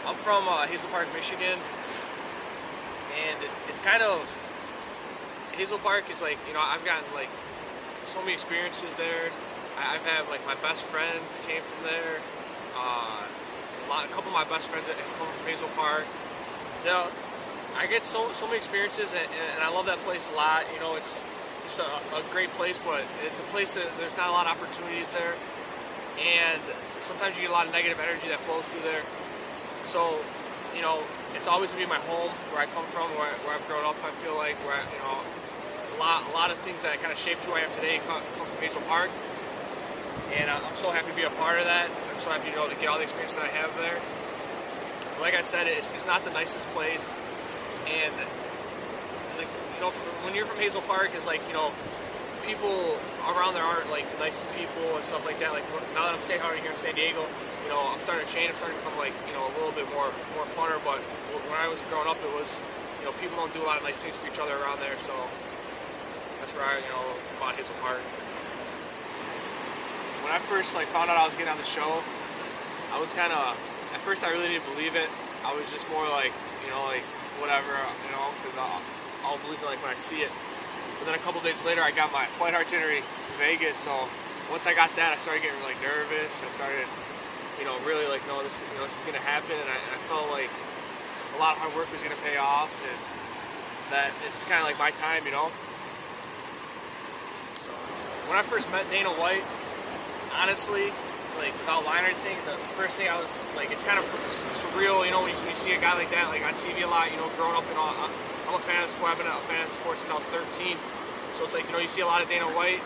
I'm from Hazel Park, Michigan, and it's kind of Hazel Park is like, I've gotten like so many experiences there. I've had like my best friend came from there. A couple of my best friends that have come from Hazel Park. I get so many experiences, and I love that place a lot. It's just a great place, but it's a place that there's not a lot of opportunities there, and sometimes you get a lot of negative energy that flows through there. So, it's always gonna be my home, where I come from, where I've grown up. I feel like a lot of things that kind of shaped who I am today come from Hazel Park, and I'm so happy to be a part of that. I'm so happy to get all the experience that I have there. Like I said, it's not the nicest place, and like when you're from Hazel Park, it's like people around there aren't like the nicest people and stuff like that. Like now that I'm staying out here in San Diego, I'm starting to change. I'm starting to become like a little bit more funner. But when I was growing up, it was people don't do a lot of nice things for each other around there. So that's where I bought Hazel Park. When I first found out I was getting on the show, I was kind of, at first I really didn't believe it. I was just more like whatever, because I'll believe it when I see it. But then a couple days later, I got my flight itinerary to Vegas. So once I got that, I started getting nervous. I started, really no, this is gonna happen, and I felt like a lot of hard work was gonna pay off, and that it's kind of like my time, So when I first met Dana White, honestly, without lying or anything, the first thing I was it's kind of surreal, when you see a guy like that on TV a lot, growing up and all. I'm a fan of sport. I've been a fan of sports since I was 13. So it's you see a lot of Dana White,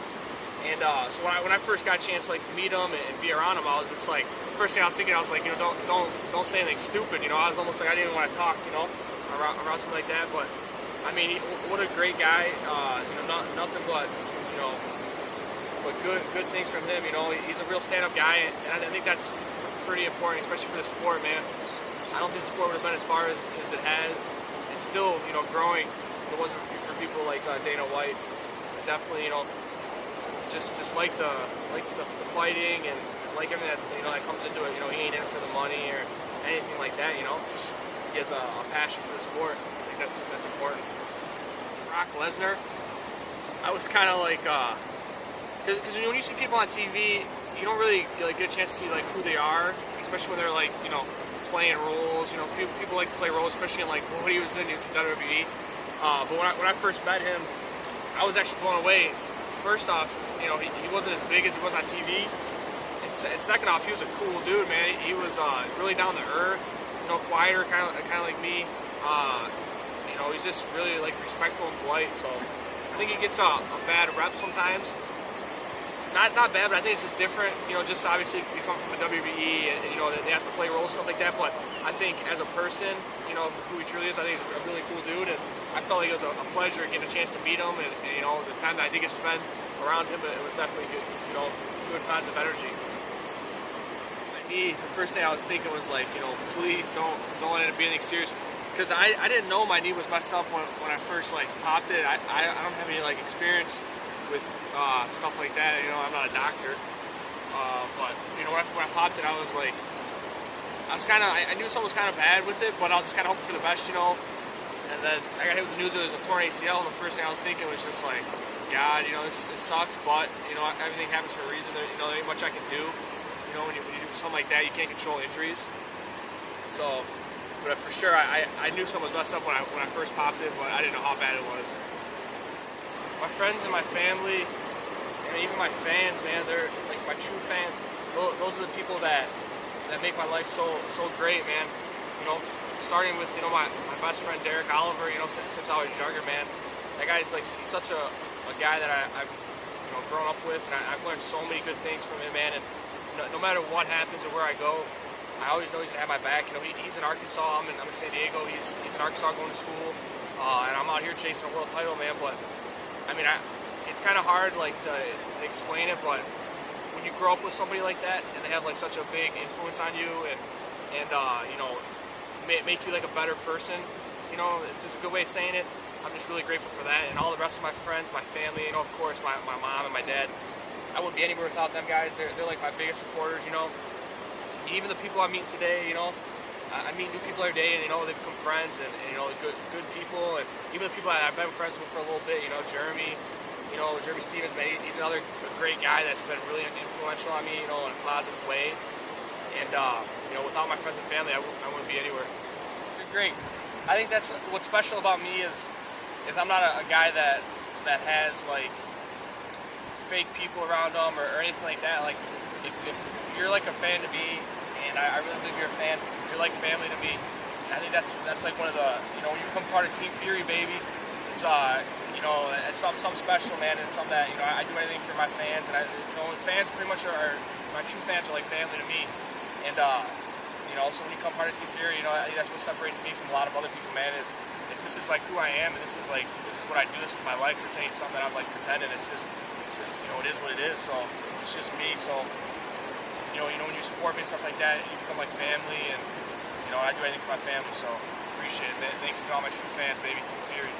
and so when I first got a chance to meet him and be around him, I was just first thing I was thinking, I was don't say anything stupid, I was almost I didn't even want to talk, around something like that. But I mean, what a great guy, nothing but but good things from him. He's a real stand-up guy, and I think that's pretty important, especially for the sport, man. I don't think the sport would have been as far as it has. It's still, growing. If it wasn't for people like Dana White, definitely, just like the fighting and like everything that that comes into it. He ain't in it for the money or anything like that. He has a passion for the sport. I think that's important. Brock Lesnar, I was kind of because when you see people on TV, you don't really get a chance to see who they are, especially when they're playing roles. People like to play roles, especially in what he was in WWE. But when I first met him, I was actually blown away. First off, he wasn't as big as he was on TV, and second off, he was a cool dude, man. He was really down to earth, quieter, kind of like me. He's just really respectful and polite. So I think he gets a bad rep sometimes. Not bad, but I think it's just different. Just obviously you come from the WWE, and they have to play roles, stuff like that. But I think as a person, who he truly is, I think he's a really cool dude, and I felt like it was a pleasure getting a chance to meet him, and the time that I did get to spend around him, it was definitely good, good positive energy. My knee, the first thing I was thinking was please don't let it be anything serious, because I didn't know my knee was messed up when I first popped it. I don't have any experience with stuff like that. I'm not a doctor, but when I popped it, I was I knew something was kind of bad with it, but I was just kind of hoping for the best, And then I got hit with the news that it was a torn ACL, and the first thing I was thinking was just God, this sucks, but everything happens for a reason. There ain't much I can do. When you do something like that, you can't control injuries. So, but for sure, I knew something was messed up when I first popped it, but I didn't know how bad it was. My friends and my family, and even my fans, man, they're my true fans. Those are the people that make my life so great, man. Starting with my best friend Derek Oliver, since I was younger, man. That guy's he's such a guy that I've grown up with, and I've learned so many good things from him, man. And no matter what happens or where I go, I always know he's gonna have my back. He's in Arkansas. I'm in San Diego. He's in Arkansas going to school, and I'm out here chasing a world title, man. But I mean, it's kind of hard to explain it, but when you grow up with somebody like that and they have such a big influence on you and make you a better person, it's just a good way of saying it. I'm just really grateful for that, and all the rest of my friends, my family, of course my mom and my dad. I wouldn't be anywhere without them guys. They're my biggest supporters. Even the people I'm meeting today, I meet new people every day, and they become friends, and good people, and even the people I've been friends with for a little bit. Jeremy, Jeremy Stevens, man, he's another great guy that's been really influential on me, in a positive way. And without my friends and family, I wouldn't be anywhere. It's great. I think that's what's special about me is I'm not a guy that has like fake people around them or anything like that. Like if you're like a fan to me, and I really believe you're a fan, you're like family to me. And I think that's like one of the when you become part of Team Fury, baby, it's it's something special, man, and something that I do anything for my fans, and fans pretty much are my true fans are like family to me. And so when you become part of Team Fury, I think that's what separates me from a lot of other people, man. Is this is like who I am, and this is what I do. This is my life. This ain't something that I'm like pretending. It's just it is what it is. So it's just me. So when you support me and stuff like that, you become like family, and I do anything for my family. So appreciate it, man. Thank you to all my true fans, baby. Team Fury.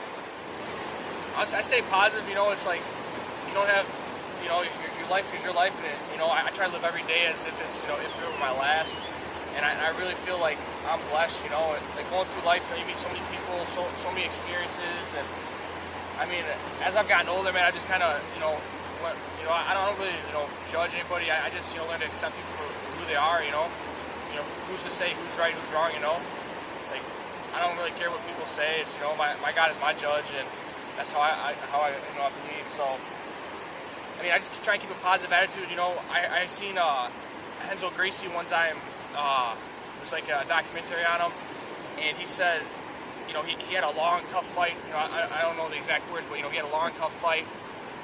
I stay positive. It's like you don't have your life is your life, and I try to live every day as if it's if it were my last. And I really feel like I'm blessed, like going through life, you meet so many people, so many experiences, and I mean, as I've gotten older, man, I just kind of, I don't really, judge anybody. I just, learn to accept people for who they are, who's to say who's right, who's wrong, like, I don't really care what people say. It's, my God is my judge, and that's how I believe. So, I mean, I just try and keep a positive attitude. I seen Hazel Gracie one time. It was like a documentary on him, and he said, he had a long, tough fight. I don't know the exact words, but he had a long, tough fight.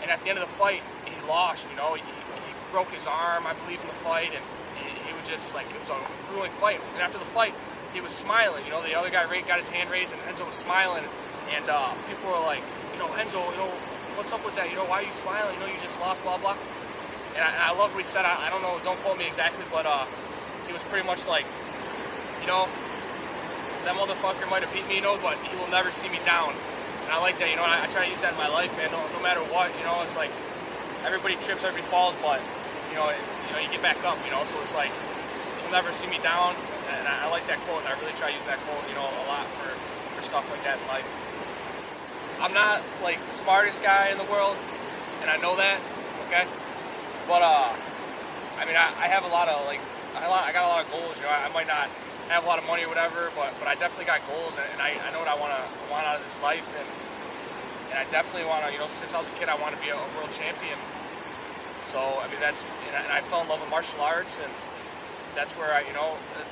And at the end of the fight, he lost. He broke his arm, I believe, in the fight, and he was just like, it was a grueling fight. And after the fight, he was smiling. The other guy got his hand raised, and Hazel was smiling. And people were like, Hazel, what's up with that? Why are you smiling? You just lost, blah blah. And I love what he said. I don't know, don't quote me exactly, but he was pretty much like, that motherfucker might have beat me, but he will never see me down. And I like that, I try to use that in my life, man, no matter what, it's like, everybody trips, everybody falls, but, you get back up, so it's like, he'll never see me down, and I like that quote, and I really try using that quote, a lot for stuff like that in life. I'm not, like, the smartest guy in the world, and I know that, okay, but, I mean, I have a lot of, like, I got a lot of goals. I might not have a lot of money or whatever, but I definitely got goals, and I know what I want out of this life, and I definitely want to. Since I was a kid, I want to be a world champion. So I mean, and I fell in love with martial arts, and that's where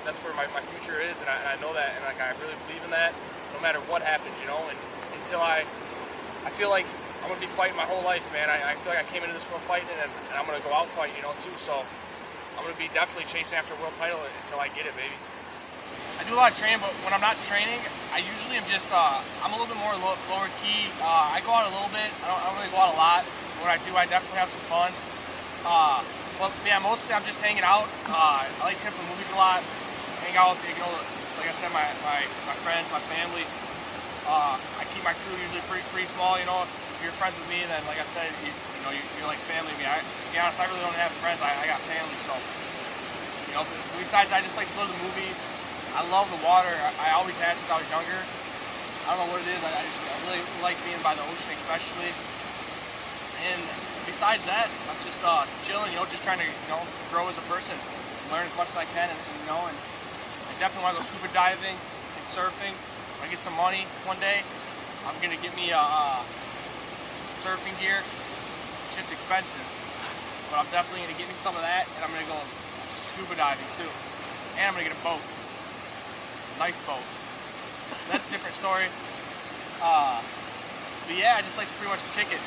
that's where my future is, and I know that, and like I really believe in that. No matter what happens, and until I feel like I'm gonna be fighting my whole life, man. I feel like I came into this world fighting, and I'm gonna go out fighting, too. So. I'm going to be definitely chasing after a world title until I get it, baby. I do a lot of training, but when I'm not training, I usually am just, I'm a little bit more lower key. I go out a little bit. I don't really go out a lot. When I do, I definitely have some fun. But yeah, mostly I'm just hanging out. I like to hit the movies a lot. Hang out with, like I said, my friends, my family. I keep my crew usually pretty small, If you're friends with me, then like I said, you're like family to me. To be honest, I really don't have friends. I got family, so besides, I just like to go to the movies. I love the water. I always have since I was younger. I don't know what it is. I really like being by the ocean, especially. And besides that, I'm just chilling. Just trying to grow as a person, learn as much as I can, and I definitely want to go scuba diving and surfing. When I get some money one day, I'm gonna get me some surfing gear. It's just expensive, but I'm definitely gonna get me some of that, and I'm gonna go scuba diving too. And I'm gonna get a boat, nice boat. That's a different story. But yeah, I just like to pretty much kick it.